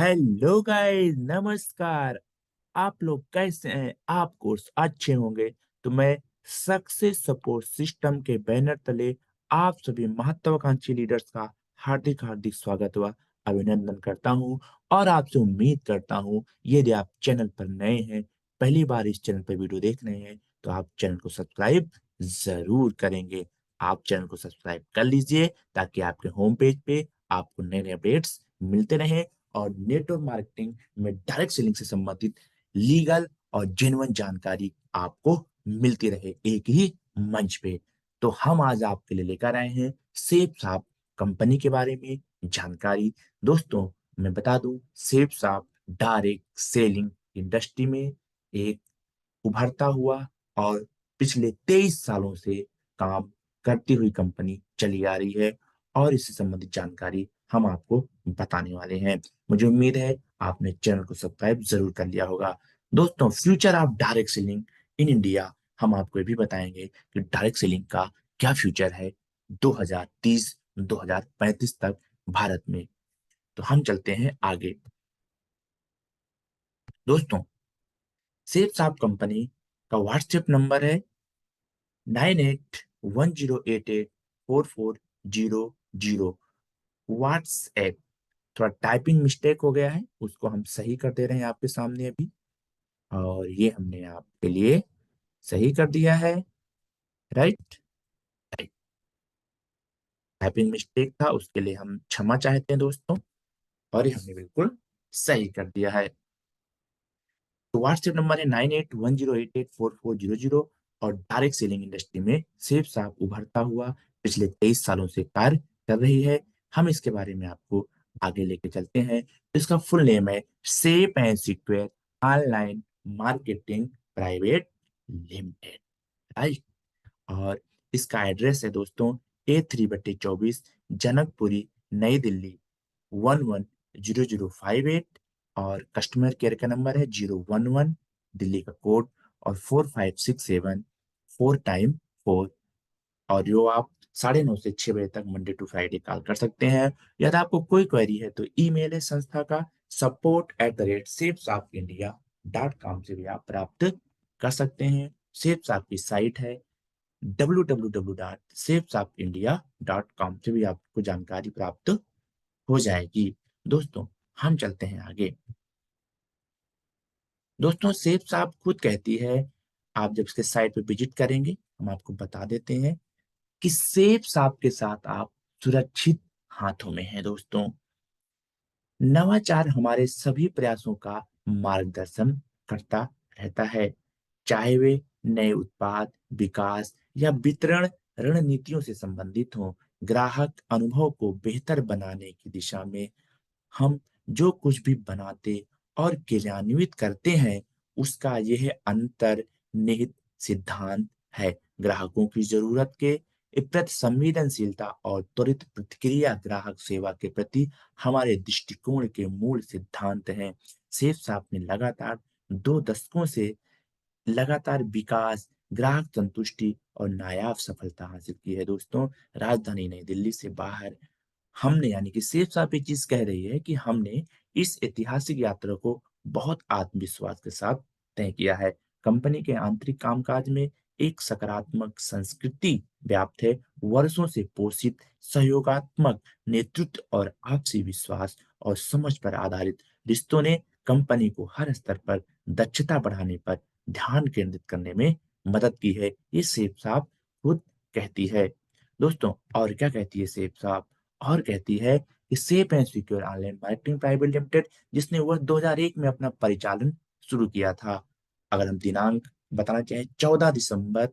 Hello guys, नमस्कार। आप लोग कैसे हैं? आप कोर्स अच्छे होंगे तो मैं सक्सेस सपोर्ट सिस्टम के बैनर तले आप सभी महत्वाकांक्षी लीडर्स का हार्दिक हार्दिक स्वागत व अभिनंदन करता हूं और आपसे उम्मीद करता हूं यदि आप चैनल पर नए हैं, पहली बार इस चैनल पर वीडियो देख रहे हैं तो आप चैनल को सब्सक्राइब जरूर करेंगे। आप चैनल को सब्सक्राइब कर लीजिए ताकि आपके होम पेज पे आपको नए नए अपडेट्स मिलते रहें और नेटवर्क मार्केटिंग में डायरेक्ट सेलिंग से संबंधित लीगल और जेन्युइन जानकारी आपको मिलती रहे एक ही मंच पे। तो हम आज आपके लिए लेकर आए हैं सेफ साप कंपनी के बारे में जानकारी। दोस्तों, मैं बता दूं, Safe Shop direct selling industry में एक उभरता हुआ और पिछले 23 सालों से काम करती हुई कंपनी चली आ रही है और इससे संबंधित जानकारी हम आपको बताने वाले हैं। मुझे उम्मीद है आपने चैनल को सब्सक्राइब जरूर कर लिया होगा। दोस्तों, future of direct selling in India, हम आपको ये भी बताएंगे कि डायरेक्ट सेलिंग का क्या फ्यूचर है 2030 2035 तक भारत में। तो हम चलते हैं आगे। दोस्तों, सेफ साप कंपनी का व्हाट्सएप नंबर है 9810884400। व्हाट्सएप, थोड़ा टाइपिंग मिस्टेक हो गया है, उसको हम सही कर दे रहे हैं आपके सामने अभी। और ये हमने आपके लिए सही कर दिया है। राइट, टाइपिंग मिस्टेक था, उसके लिए हम क्षमा चाहते हैं दोस्तों। और ये हमने बिल्कुल सही कर दिया है। तो व्हाट्सएप नंबर है 9810884400। और डायरेक्ट सेलिंग इंडस्ट्री में सेफ साप उभरता हुआ पिछले 23 सालों से कार्य कर रही है। हम इसके बारे में आपको आगे लेके चलते हैं। इसका फुल नेम है safe and secure online marketing private limited. Right. और इसका एड्रेस है दोस्तों A3/24, जनकपुरी, नई दिल्ली 110058। और कस्टमर केयर का नंबर है 011, दिल्ली का कोड, और 4567 4 टाइम 4। और जो आप 9:30 से 6 बजे तक मंडे टू फ्राइडे कॉल कर सकते हैं। यदि आपको कोई क्वेरी है तो ईमेल है संस्था का support@safesoffindia.com से भी आप प्राप्त कर सकते हैं। सेफ्स आपकी साइट है www.safesoffindia.com से भी आपको जानकारी प्राप्त हो जाएगी। दोस्तों, हम चलते हैं आगे। दोस्तों, सेफ साहब खुद कहती है, आप जब इसके साइट पे विजिट करेंगे हम आपको बता देते हैं कि सेफ साहब के साथ आप सुरक्षित हाथों में हैं। दोस्तों, नवाचार हमारे सभी प्रयासों का मार्गदर्शन करता रहता है, चाहे वे नए उत्पाद विकास या वितरण रणनीतियों से संबंधित हों। ग्राहक अनुभव को बेहतर बनाने की दिशा में हम जो कुछ भी बनाते और क्रियान्वित करते हैं, उसका यह अंतर्निहित सिद्धांत है। ग्राहकों की जरूरत के प्रति संवेदनशीलता और त्वरित प्रतिक्रिया ग्राहक सेवा के प्रति हमारे दृष्टिकोण के मूल सिद्धांत हैं। सेफ साहब ने लगातार 2 दशकों से लगातार विकास, ग्राहक संतुष्टि और नायाब सफलता हासिल की है। दोस्तों, राजधानी नई दिल्ली से बाहर हमने, यानी कि सेफ साहब ये चीज कह रही है कि हमने इस ऐतिहासिक यात्रा को बहुत आत्मविश्वास के साथ तय किया है। कंपनी के आंतरिक कामकाज में एक सकारात्मक संस्कृति व्याप्त है। वर्षों से पोषित सहयोगात्मक नेतृत्व और आपसी विश्वास और समझ पर आधारित रिश्तों ने कंपनी को हर स्तर पर दक्षता बढ़ाने पर ध्यान केंद्रित करने में मदद की है। ये सेफ साहब खुद कहती है। दोस्तों, और क्या कहती है सेफ साहब? और कहती है कि safe and secure online marketing private limited, जिसने वर्ष 2001 में अपना परिचालन शुरू किया था। अगर हम दिनांक बताना चाहें, 14 दिसंबर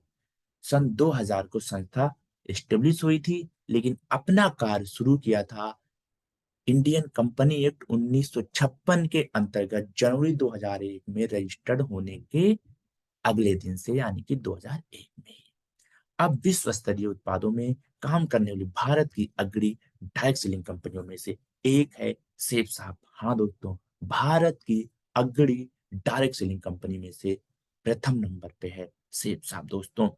सन 2000 को संस्था एस्टेब्लिश हुई थी, लेकिन अपना कार्य शुरू किया था इंडियन कंपनी एक्ट 1956 के अंतर्गत जनवरी 2001 में रजिस्टर्ड होने के अगले दिन से, यानी कि 2001 में। अब विश्व स्तरीय उत्पादों में काम करने वाली भारत की अग्रणी डायरेक्ट सेलिंग कंपनियों में से एक है सेफ साहब। हाँ दोस्तों, भारत की अग्रणी डायरेक्ट सेलिंग कंपनी में से प्रथम नंबर पे है सेफ साहब। दोस्तों,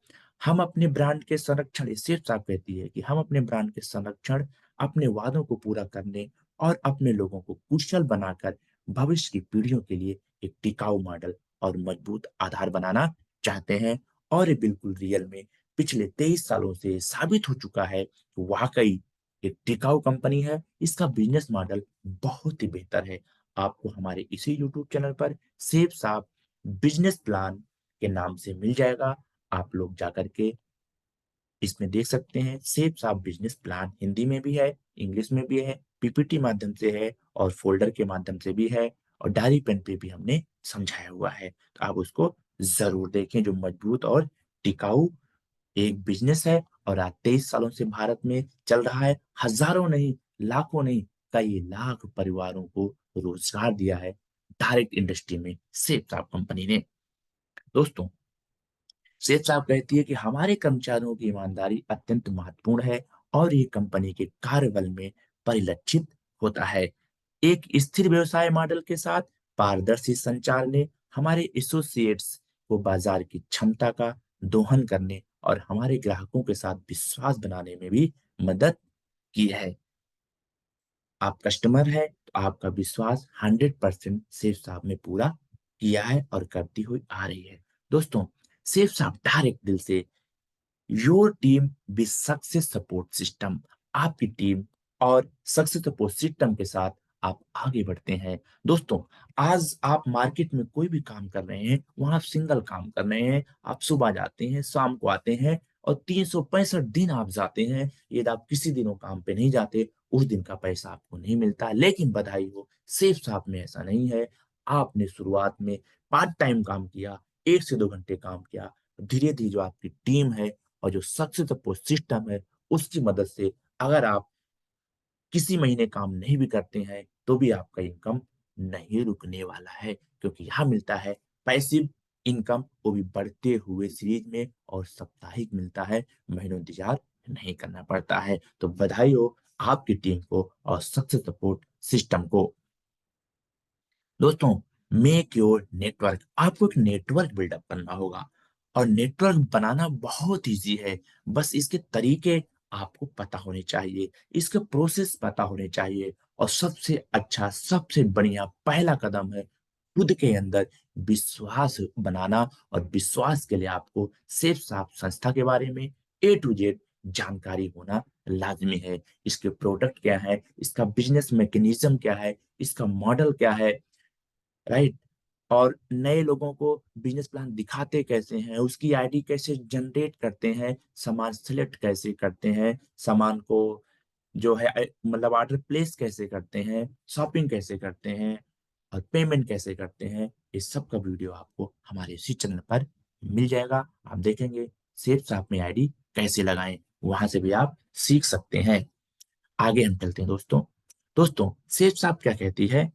हम अपने ब्रांड के संरक्षण, सेफ साहब कहती है कि हम अपने ब्रांड के संरक्षण अपने वादों को पूरा करने और अपने लोगों को कुशल बनाकर भविष्य की पीढ़ियों के लिए एक टिकाऊ मॉडल और मजबूत आधार बनाना चाहते हैं। और ये बिल्कुल रियल में पिछले 23 सालों से साबित हो चुका है कि वाकई एक टिकाऊ कंपनी है। इसका बिजनेस मॉडल बहुत ही बेहतर है। आपको हमारे इसी यूट्यूब चैनल पर सेफ साफ बिजनेस प्लान के नाम से मिल जाएगा। आप लोग जाकर के इसमें देख सकते हैं। सेफ साफ बिजनेस प्लान हिंदी में भी है, इंग्लिश में भी है, पीपीटी माध्यम से है और फोल्डर के माध्यम से भी है और डायरी पेन पे भी हमने समझाया हुआ है। तो आप उसको जरूर देखें, जो मजबूत और टिकाऊ एक बिजनेस है और आज 23 सालों से भारत में चल रहा है। हजारों नहीं, लाखों नहीं, कई लाख परिवारों को रोजगार दिया है डायरेक्ट इंडस्ट्री में सेफ साफ कंपनी ने। दोस्तों, सेठ साहब कहती है कि हमारे कर्मचारियों की ईमानदारी अत्यंत महत्वपूर्ण है और ये कंपनी के कार्यबल में परिलक्षित होता है। एक स्थिर व्यवसाय मॉडल के साथ पारदर्शी संचार ने हमारे एसोसिएट्स को बाजार की क्षमता का दोहन करने और हमारे ग्राहकों के साथ विश्वास बनाने में भी मदद की है। आप कस्टमर है तो आपका विश्वास 100% सेफ साहब में पूरा किया है और करती हुई आ रही है। दोस्तों, सेफ साहब डायरेक्ट दिल से your team B success support system, आपकी टीम और सक्सेस सपोर्ट सिस्टम के साथ आप आगे बढ़ते हैं। दोस्तों, आज आप मार्केट में कोई भी काम कर रहे हैं, वहां आप सिंगल काम कर रहे हैं। आप सुबह जाते हैं, शाम को आते हैं और 365 दिन आप जाते हैं। यदि आप किसी दिनों काम पे नहीं जाते, उस दिन का पैसा आपको नहीं मिलता। लेकिन बधाई हो, सेफ साथ में ऐसा नहीं है। आपने शुरुआत में पार्ट टाइम काम किया, 1 से 2 घंटे काम किया, धीरे धीरे जो आपकी टीम है और जो सक्सेस सपोर्ट सिस्टम है, उसकी मदद से अगर आप किसी महीने काम नहीं भी करते हैं तो भी आपका इनकम नहीं रुकने वाला है, क्योंकि यहाँ मिलता है पैसिव इनकम, वो भी बढ़ते हुए सीरीज में, और साप्ताहिक मिलता है, महीनों इंतजार नहीं करना पड़ता है। तो बधाई हो आपकी टीम को और सक्सेस सपोर्ट सिस्टम को। दोस्तों, मेक योर नेटवर्क, आपको एक नेटवर्क बिल्डअप करना होगा और नेटवर्क बनाना बहुत इजी है। बस इसके तरीके आपको पता होने चाहिए, इसके प्रोसेस पता होने चाहिए और सबसे अच्छा, सबसे बढ़िया पहला कदम है खुद के अंदर विश्वास बनाना। और विश्वास के लिए आपको सेफ साफ संस्था के बारे में A to Z जानकारी होना लाजमी है। इसके प्रोडक्ट क्या है, इसका बिजनेस मैकेनिज्म क्या है, इसका मॉडल क्या है, राइट। और नए लोगों को बिजनेस प्लान दिखाते कैसे हैं, उसकी आईडी कैसे जनरेट करते हैं, सामान सिलेक्ट कैसे करते हैं, सामान को जो है मतलब ऑर्डर प्लेस कैसे करते हैं, शॉपिंग कैसे करते हैं और पेमेंट कैसे करते हैं, इस सब का वीडियो आपको हमारे इसी चैनल पर मिल जाएगा। आप देखेंगे सेफ शॉप में आईडी कैसे लगाएं, वहां से भी आप सीख सकते हैं। आगे हम चलते हैं दोस्तों। दोस्तों, सेफ शॉप क्या कहती है?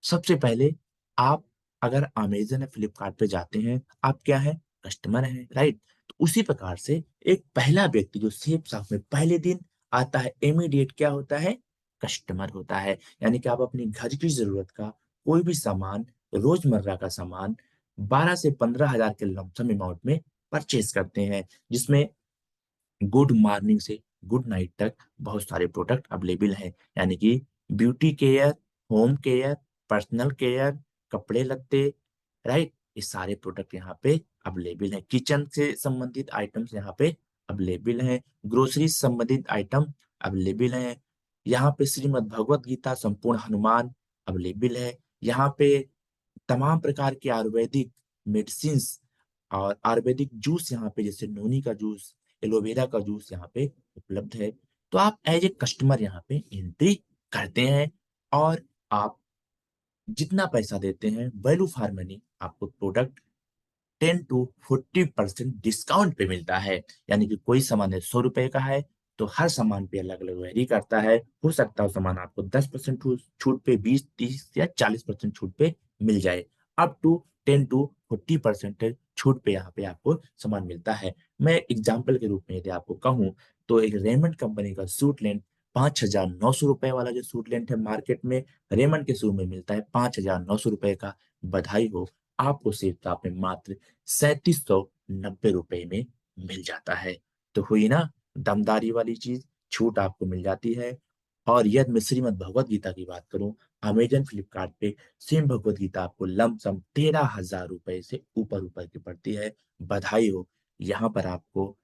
सबसे पहले आप अगर अमेजन या फ्लिपकार्ट पे जाते हैं, आप क्या है, कस्टमर हैं, राइट। तो उसी प्रकार से एक पहला व्यक्ति जो सेफ साफ में पहले दिन आता है, इमीडिएट क्या होता है, कस्टमर होता है। यानी कि आप अपनी घर की जरूरत का कोई भी सामान, रोजमर्रा का सामान 12 से 15 हजार के लमसम अमाउंट में परचेज करते हैं, जिसमें गुड मॉर्निंग से गुड नाइट तक बहुत सारे प्रोडक्ट अवेलेबल हैं। यानी कि beauty care, home care, personal care, कपड़े लत्ते, राइट, ये सारे प्रोडक्ट यहाँ पे अवेलेबल हैं। किचन से संबंधित आइटम्स यहाँ पे अवेलेबल हैं। ग्रोसरी से संबंधित आइटम अवेलेबल हैं। यहाँ पे श्रीमद् भगवत गीता संपूर्ण हनुमान अवेलेबल है। यहाँ पे तमाम प्रकार के आयुर्वेदिक मेडिसिन और आयुर्वेदिक जूस यहाँ पे, जैसे नोनी का जूस, एलोवेरा का जूस यहाँ पे उपलब्ध है। तो आप एज ए कस्टमर यहाँ पे एंट्री करते हैं और आप जितना पैसा देते हैं वैल्यू फॉर मनी आपको प्रोडक्ट 10 to 40% डिस्काउंट पे मिलता है। यानी कि कोई सामान 100 रुपए का है तो हर सामान पे अलग अलग वेरी करता है। हो सकता है सामान आपको 10% छूट पे, 20, 30 या 40% छूट पे मिल जाए। अप टू 10 to 40% छूट पे यहाँ पे आपको सामान मिलता है। मैं एग्जाम्पल के रूप में यदि आपको कहूँ तो एक रेमंड कंपनी का सूट लेंथ 5,900 रुपए वाला जो सूट लेंथ है मार्केट में रेमंड के शो में मिलता है 5,900 रुपए का। बधाई हो, आपको सेव में मात्र 3790 रुपए में मिल जाता है। तो हुई ना दमदारी वाली चीज। छूट आपको मिल जाती है। और यदि मैं श्रीमद् भगवत गीता की बात करूं, अमेजन फ्लिपकार्ट पे सेम भगवत गीता आपको लमसम 13,000 रुपए से ऊपर ऊपर की पड़ती है। बधाई हो, यहाँ पर आपको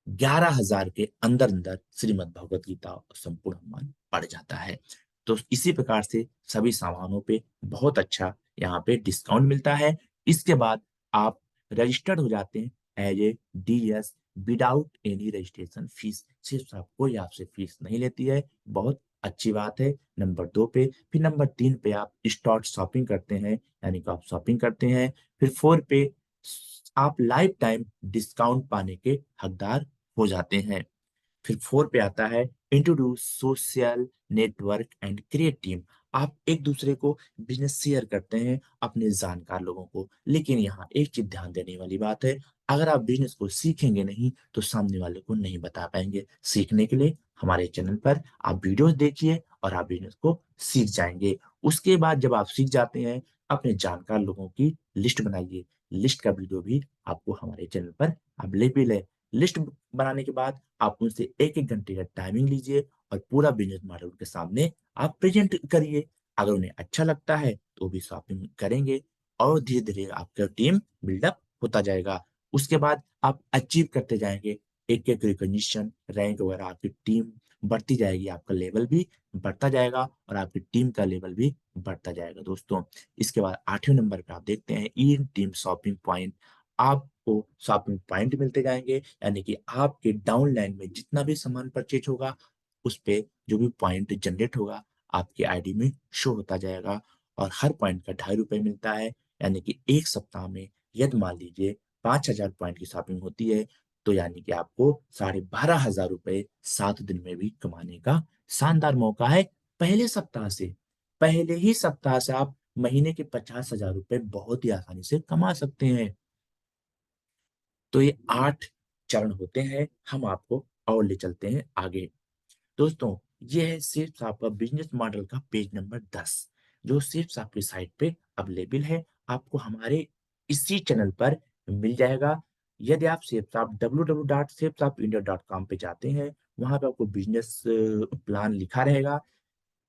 11,000 के अंदर अंदर श्रीमद् भगवत गीता संपूर्ण हनुमान पड़ जाता है। तो इसी प्रकार से सभी सामानों पे बहुत अच्छा यहाँ पे डिस्काउंट मिलता है। इसके बाद आप रजिस्टर्ड हो जाते हैं as a DS without any registration fees. सिर्फ कोई आपसे फीस नहीं लेती है, बहुत अच्छी बात है। नंबर 2 पे, फिर नंबर 3 पे आप स्टॉर्ट शॉपिंग करते हैं, यानी कि आप शॉपिंग करते हैं। फिर 4 पे आप लाइफ टाइम डिस्काउंट पाने के हकदार हो जाते हैं। फिर 4 पे आता है introduce social network and create team. आप एक दूसरे को बिजनेस शेयर करते हैं अपने जानकार लोगों को। लेकिन यहाँ एक चीज ध्यान देने वाली बात है, अगर आप बिजनेस को सीखेंगे नहीं तो सामने वाले को नहीं बता पाएंगे। सीखने के लिए हमारे चैनल पर आप वीडियोस देखिए और आप बिजनेस को सीख जाएंगे। उसके बाद जब आप सीख जाते हैं, अपने जानकार लोगों की लिस्ट बनाइए। लिस्ट का वीडियो भी आपको हमारे चैनल पर अवेलेबल है। लिस्ट बनाने के बाद आप उनसे एक एक घंटे का टाइमिंग लीजिए और पूरा बिजनेस मॉडल उनके सामने आप प्रेजेंट करिए। अगर उन्हें अच्छा लगता है तो भी शॉपिंग करेंगे और धीरे धीरे आपका टीम बिल्डअप होता जाएगा। उसके बाद आप अचीव करते जाएंगे एक एक रिकॉग्निशन रैंक वगैरह, आपकी टीम बढ़ती जाएगी, आपका लेवल भी बढ़ता जाएगा और आपकी टीम का लेवल भी बढ़ता जाएगा दोस्तों। इसके बाद 8वें नंबर पे आप देखते हैं इन टीम शॉपिंग पॉइंट। आपको शॉपिंग पॉइंट मिलते जाएंगे, यानी कि आपके डाउन लाइन में जितना भी सामान परचेज होगा उस पे जो भी पॉइंट जनरेट होगा आपके आईडी में शो होता जाएगा। और हर पॉइंट का 2.5 रुपए मिलता है, यानी कि एक सप्ताह में यदि मान लीजिए 5,000 पॉइंट की शॉपिंग होती है तो यानी कि आपको 12,500 रुपए 7 दिन में भी कमाने का शानदार मौका है। पहले सप्ताह से, पहले ही सप्ताह से आप महीने के 50,000 रुपए बहुत ही आसानी से कमा सकते हैं। तो ये 8 चरण होते हैं, हम आपको और ले चलते हैं आगे। दोस्तों, ये है सिर्फ आपका बिजनेस मॉडल का पेज नंबर 10, जो सिर्फ आपकी साइट पे अवेलेबल है। आपको हमारे इसी चैनल पर मिल जाएगा। यदि आप सिर्फ आप www.safesapindia.com पे जाते हैं, वहां पे आपको बिजनेस प्लान लिखा रहेगा।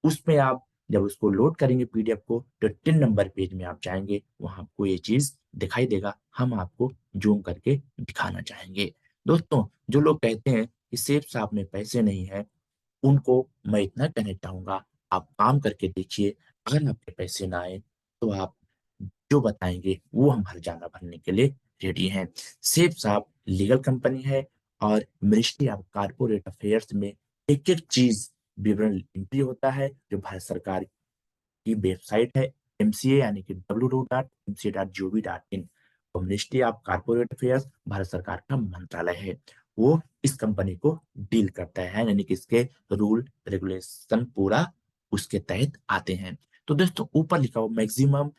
उसमें आप जब उसको लोड करेंगे पीडीएफ को तो 3 नंबर पेज में आप जाएंगे, वहां आपको ये चीज दिखाई देगा। हम आपको जूम करके दिखाना चाहेंगे। दोस्तों, जो लोग कहते हैं कि सेफ साहब में पैसे नहीं है, उनको मैं इतना कहना चाहूंगा, आप काम करके देखिए। अगर आपके पैसे ना आए तो आप जो बताएंगे वो हम हर जाना भरने के लिए रेडी हैं। सेफ साहब लीगल कंपनी है और मिनिस्ट्री ऑफ कारपोरेट अफेयर्स में एक एक चीज विवरण एंट्री होता है, जो भारत सरकार की वेबसाइट है एमसीए, यानी कि www.mca.gov.in। और ministry of corporate affairs Bharat सरकार का मंत्रालय है, वो इस कंपनी को डील करता है, यानी कि इसके रूल रेगुलेशन पूरा उसके तहत आते हैं। तो दोस्तों, ऊपर लिखा हुआ maximum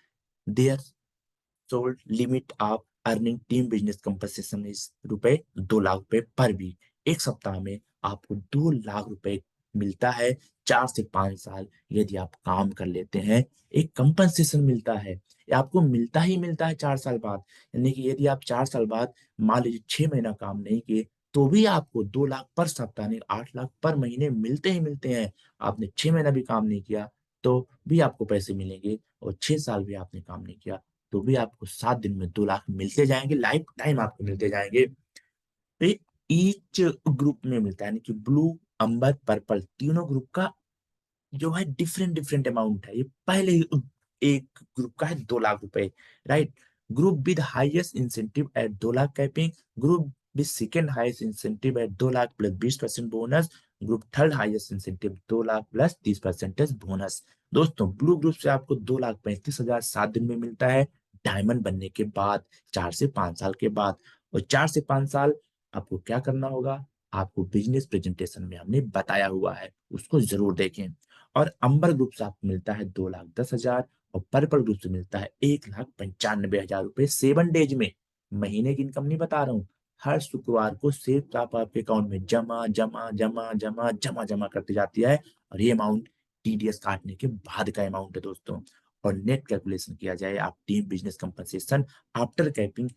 there sold limit of earning team business compensation is ₹2 lakh per week. एक सप्ताह में आपको 2 लाख रुपए मिलता है। 4 से 5 साल यदि आप काम कर लेते हैं, एक कंपनसेशन मिलता है। ये आपको मिलता ही मिलता है 4 साल बाद। यानी कि यदि आप 4 साल बाद मान लीजिए 6 महीना काम नहीं किए तो भी आपको 2 लाख पर सप्ताह नहीं 8 लाख पर महीने मिलते ही मिलते हैं। आपने 6 महीना भी काम नहीं किया तो भी आपको पैसे मिलेंगे, और 6 साल भी आपने काम नहीं किया तो भी आपको 7 दिन में 2 लाख मिलते जाएंगे, लाइफ टाइम आपको मिलते जाएंगे। तो ये ईच ग्रुप में मिलता है, यानी कि ब्लू, अंबर, पर्पल तीनों ग्रुप का जो है डिफरेंट डिफरेंट अमाउंट है। ये पहले ही एक ग्रुप का है 2 लाख रुपए, right. Group with highest incentive at 2 lakh capping, group with second highest incentive at 2 lakh plus 20% bonus, group third highest incentive 2 lakh plus 30% bonus. दोस्तों, ब्लू ग्रुप से आपको 2,35,000 7 दिन में मिलता है, डायमंड बनने के बाद 4 से 5 साल के बाद। और 4 से 5 साल आपको क्या करना होगा, आपको बिजनेस प्रेजेंटेशन में हमने बताया हुआ है, उसको जरूर देखें। और अंबर ग्रुप से आपको मिलता है 2,10,000, और पर्पल ग्रुप से मिलता है 1,95,000 रुपए 7 डेज में। महीने की इनकम नहीं बता रहा हूँ, हर शुक्रवार को सेफ आप आपके अकाउंट में जमा जमा जमा जमा जमा जमा करती जाती है। और ये अमाउंट टीडीएस काटने के बाद का अमाउंट है दोस्तों। और नेट कैलकुलेशन किया जाए, आप team business compensation after capping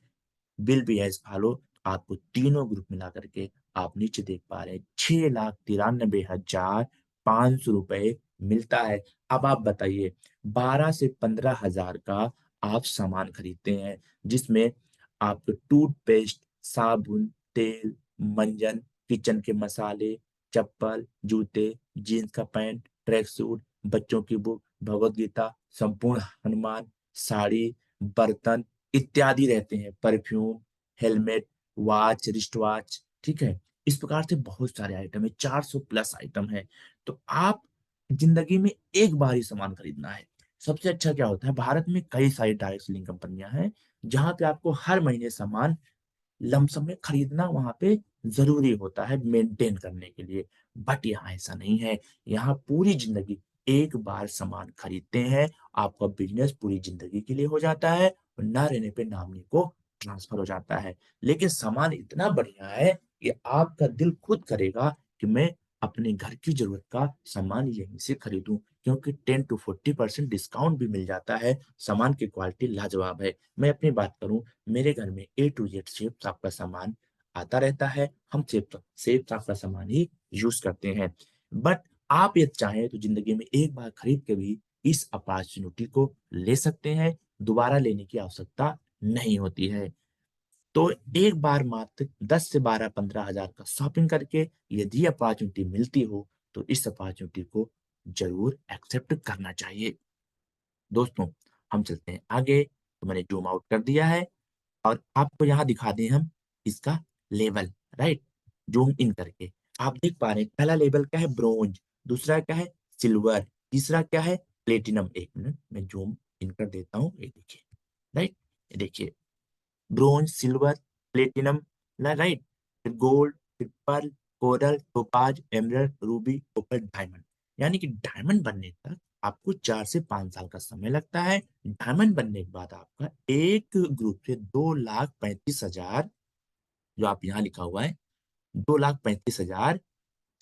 will be as follow. आपको तीनों ग्रुप मिला करके आप नीचे देख पा रहे हैं 6,93,500 रुपए मिलता है। अब आप बताइए, 12 से 15 हजार का आप सामान खरीदते हैं, जिसमें आपके टूथपेस्ट, साबुन, तेल, मंजन, किचन के मसाले, चप्पल, जूते, जीन्स का पैंट, ट्रैक सूट, बच्चों की बुक, भगवत गीता, संपूर्ण हनुमान, साड़ी, बर्तन इत्यादि रहते हैं, perfume, helmet, watch, wrist watch, ठीक है। इस प्रकार से बहुत सारे आइटम है, 400 प्लस आइटम है। तो आप जिंदगी में एक बार ही सामान खरीदना है। सबसे अच्छा क्या होता है, भारत में कई सारी डायरेक्ट सेलिंग कंपनियां हैं, जहां पे आपको हर महीने सामान लमसम में खरीदना वहां पे जरूरी होता है मेंटेन करने के लिए। बट यहाँ ऐसा नहीं है। यहाँ पूरी जिंदगी एक बार सामान खरीदते हैं, आपका बिजनेस पूरी जिंदगी के लिए हो जाता है, और ना रहने पे नामनी को ट्रांसफर हो जाता है। लेकिन सामान इतना बढ़िया है कि आपका दिल खुद करेगा कि मैं अपने घर की जरूरत का सामान यहीं से खरीदूं, क्योंकि 10 to 40% डिस्काउंट भी मिल जाता है। सामान की क्वालिटी लाजवाब है। मैं अपनी बात करूं, मेरे घर में A to Z सेफ साफ का सामान आता रहता है। हम सेफ साफ का सामान ही यूज करते हैं। बट आप ये चाहें तो जिंदगी में एक बार खरीद के भी इस अपॉर्चुनिटी को ले सकते हैं, दोबारा लेने की आवश्यकता नहीं होती है। तो एक बार मात्र 10 से 12 15 हजार का शॉपिंग करके यदि अपॉर्चुनिटी मिलती हो, तो इस अपॉर्चुनिटी को जरूर एक्सेप्ट करना चाहिए। दोस्तों, हम चलते हैं आगे। तो मैंने जूम आउट कर दिया है, और आपको यहाँ दिखा दें हम इसका लेवल, राइट, जूम इन करके। आप देख पा रहे हैं पहला लेवल क्या है, ब्रोंज। दूसरा क्या है, सिल्वर। तीसरा क्या है, प्लेटिनम। एक मिनट मैं जूम इन कर देता हूँ, ये देखिए, राइट, ये देखिए, ब्रोंज, सिल्वर, प्लेटिनम, राइट, फिर गोल्ड, फिर pearl, coral, topaz, emerald, ruby, opal, diamond. यानी कि डायमंड बनने तक आपको 4 से 5 साल का समय लगता है। डायमंड बनने के बाद आपका एक ग्रुप से 2,35,000, जो आप यहाँ लिखा हुआ है, 2,35,000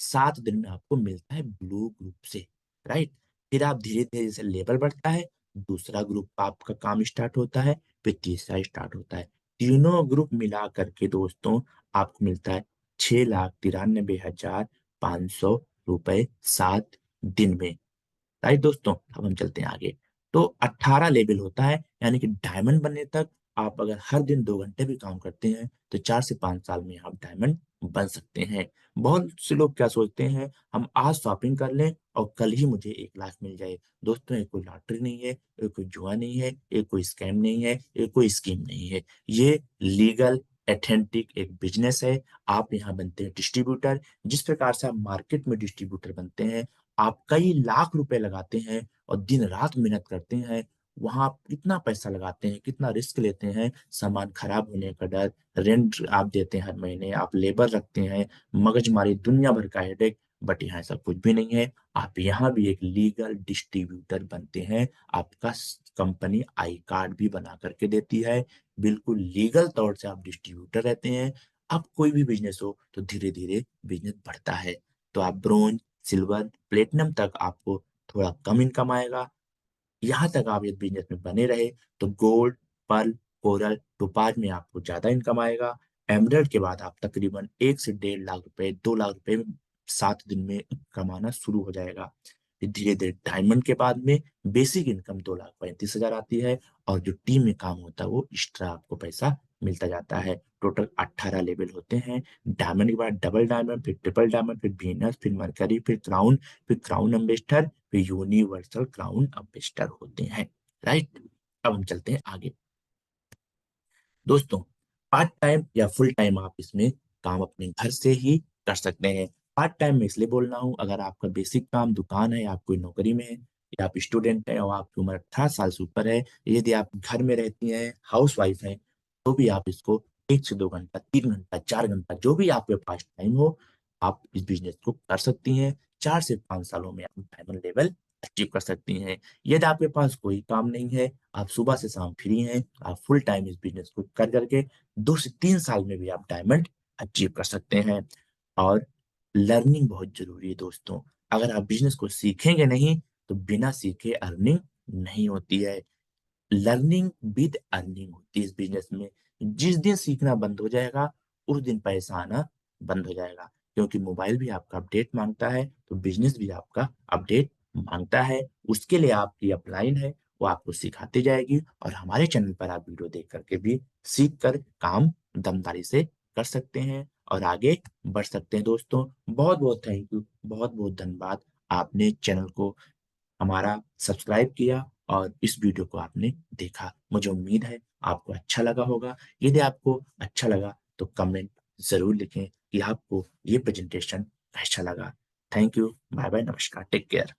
7 दिन में आपको मिलता है ब्लू ग्रुप से, राइट। फिर आप धीरे धीरे जैसे लेवल बढ़ता है, दूसरा ग्रुप आपका काम स्टार्ट होता है, फिर तीसरा स्टार्ट होता है। तीनों ग्रुप मिला करके दोस्तों आपको मिलता है 6,93,500 रुपए 7 दिन में, राइट दोस्तों। अब हम चलते हैं आगे। तो 18 लेवल होता है, यानी कि डायमंड बनने तक आप अगर हर दिन 2 घंटे भी काम करते हैं, तो 4 से 5 साल में आप डायमंड बन सकते हैं। बहुत से लोग क्या सोचते हैं, हम आज शॉपिंग कर लें और कल ही मुझे 1 लाख मिल जाए। दोस्तों, ये कोई लॉटरी नहीं है, ये कोई जुआ नहीं है, ये कोई स्कैम नहीं है, ये कोई स्कीम नहीं है। ये लीगल एथेंटिक एक बिजनेस है। आप यहाँ बनते हैं डिस्ट्रीब्यूटर। जिस प्रकार से आप मार्केट में डिस्ट्रीब्यूटर बनते हैं, आप कई लाख रुपए लगाते हैं और दिन रात मेहनत करते हैं, वहां आप कितना पैसा लगाते हैं, कितना रिस्क लेते हैं, सामान खराब होने का डर, रेंट आप देते हैं हर महीने, आप लेबर रखते हैं, मगजमारी, दुनिया भर का हेडेक। बट यहाँ ऐसा कुछ भी नहीं है। आप यहाँ भी एक लीगल डिस्ट्रीब्यूटर बनते हैं। आपका कंपनी आई कार्ड भी बना करके देती है। बिल्कुल लीगल तौर से आप डिस्ट्रीब्यूटर रहते हैं। अब कोई भी बिजनेस हो तो धीरे धीरे बिजनेस बढ़ता है। तो आप ब्रोंज, सिल्वर, प्लेटिनम तक आपको थोड़ा कम इनकम आएगा। यहाँ तक आप इस बिजनेस में बने रहे तो गोल्ड, पर्ल, कोरल, टोपाज में आपको ज्यादा इनकम आएगा। एमरल्ड के बाद आप तकरीबन 1 से 1.5 लाख रुपए, 2 लाख रुपए 7 दिन में कमाना शुरू हो जाएगा। फिर धीरे धीरे डायमंड के बाद में बेसिक इनकम 2,35,000 आती है, और जो टीम में काम होता है वो एक्स्ट्रा आपको पैसा मिलता जाता है। टोटल 18 लेवल होते हैं। डायमंड के बाद डबल डायमंड, फिर ट्रिपल डायमंड, फिर वीनस, फिर मरकरी, फिर क्राउन एम्बेसडर, फिर यूनिवर्सल क्राउन एम्बेसडर होते हैं, राइट। अब हम चलते हैं आगे। दोस्तों, पार्ट टाइम या फुल टाइम आप इसमें काम अपने घर से ही कर सकते हैं। पार्ट टाइम में इसलिए बोल रहा हूँ, अगर आपका बेसिक काम दुकान है, आप कोई नौकरी में है, या आप स्टूडेंट हैं और आपकी उम्र 18 साल से ऊपर है, यदि आप घर में रहती हैं, हाउस वाइफ हैं, तो भी आप इसको 1 से 2 घंटा, 3 घंटा, 4 घंटा, जो भी आपके पास टाइम हो, आप इस बिजनेस को कर सकती हैं। 4 से 5 सालों में आप डायमंड लेवल अचीव कर सकती हैं। यदि आपके पास कोई काम नहीं है, आप सुबह से शाम फ्री हैं, आप फुल टाइम इस बिजनेस को कर करके 2 से 3 साल में भी आप डायमंड अचीव कर सकते हैं। और लर्निंग बहुत जरूरी है दोस्तों। अगर आप बिजनेस को सीखेंगे नहीं, तो बिना सीखे अर्निंग नहीं होती है। लर्निंग विद अर्निंग होती है इस बिजनेस में। जिस दिन सीखना बंद हो जाएगा, उस दिन पैसा आना बंद हो जाएगा, क्योंकि मोबाइल भी आपका अपडेट मांगता है, तो बिजनेस भी आपका अपडेट मांगता है। उसके लिए आपकी अपलाइन है, वो आपको सिखाती जाएगी, और हमारे चैनल पर आप वीडियो देख करके भी सीख कर काम दमदारी से कर सकते हैं और आगे बढ़ सकते हैं। दोस्तों, बहुत बहुत थैंक यू, बहुत बहुत धन्यवाद। आपने चैनल को हमारा सब्सक्राइब किया और इस वीडियो को आपने देखा। मुझे उम्मीद है आपको अच्छा लगा होगा। यदि आपको अच्छा लगा तो कमेंट ज़रूर लिखें कि आपको ये प्रेजेंटेशन कैसा लगा। थैंक यू, बाय बाय, नमस्कार, टेक केयर।